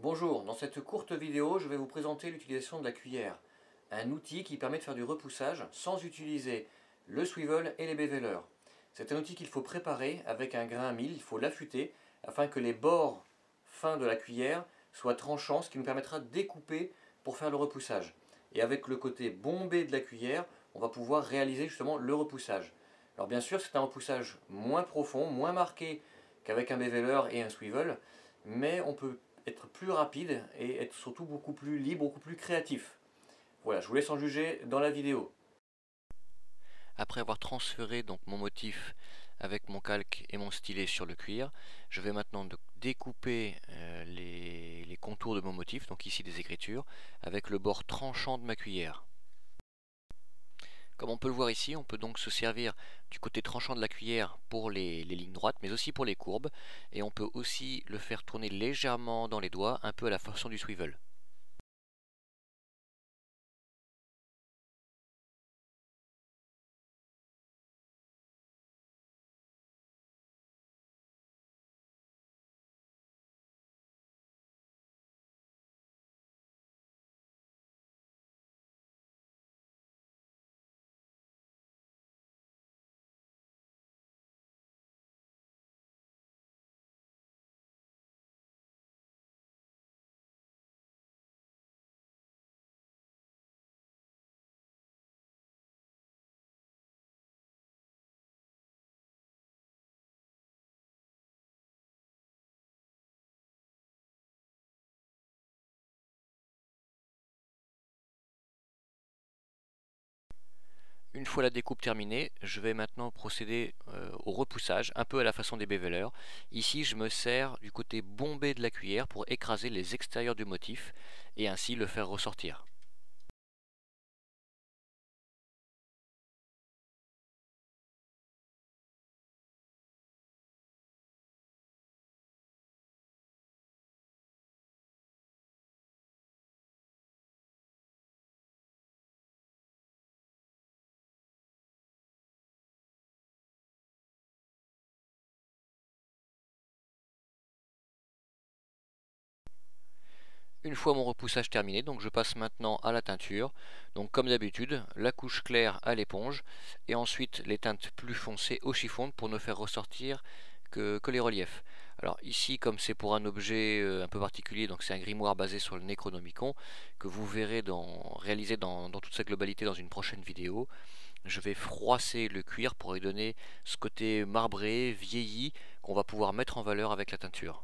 Bonjour, dans cette courte vidéo, je vais vous présenter l'utilisation de la cuillère, un outil qui permet de faire du repoussage sans utiliser le swivel et les béveleurs. C'est un outil qu'il faut préparer avec un grain à mil, il faut l'affûter afin que les bords fins de la cuillère soient tranchants, ce qui nous permettra de découper pour faire le repoussage. Et avec le côté bombé de la cuillère, on va pouvoir réaliser justement le repoussage. Alors bien sûr, c'est un repoussage moins profond, moins marqué qu'avec un béveleur et un swivel, mais on peut être plus rapide et être surtout beaucoup plus libre, beaucoup plus créatif. Voilà, je vous laisse en juger dans la vidéo. Après avoir transféré donc mon motif avec mon calque et mon stylet sur le cuir, je vais maintenant découper les contours de mon motif, donc ici des écritures, avec le bord tranchant de ma cuillère. Comme on peut le voir ici, on peut donc se servir du côté tranchant de la cuillère pour les lignes droites, mais aussi pour les courbes, et on peut aussi le faire tourner légèrement dans les doigts, un peu à la façon du swivel. Une fois la découpe terminée, je vais maintenant procéder au repoussage, un peu à la façon des béveleurs. Ici, je me sers du côté bombé de la cuillère pour écraser les extérieurs du motif et ainsi le faire ressortir. Une fois mon repoussage terminé, donc je passe maintenant à la teinture. Donc comme d'habitude, la couche claire à l'éponge et ensuite les teintes plus foncées au chiffon pour ne faire ressortir que les reliefs. Alors ici, comme c'est pour un objet un peu particulier, donc c'est un grimoire basé sur le Necronomicon que vous verrez réalisé dans toute sa globalité dans une prochaine vidéo. Je vais froisser le cuir pour lui donner ce côté marbré, vieilli, qu'on va pouvoir mettre en valeur avec la teinture.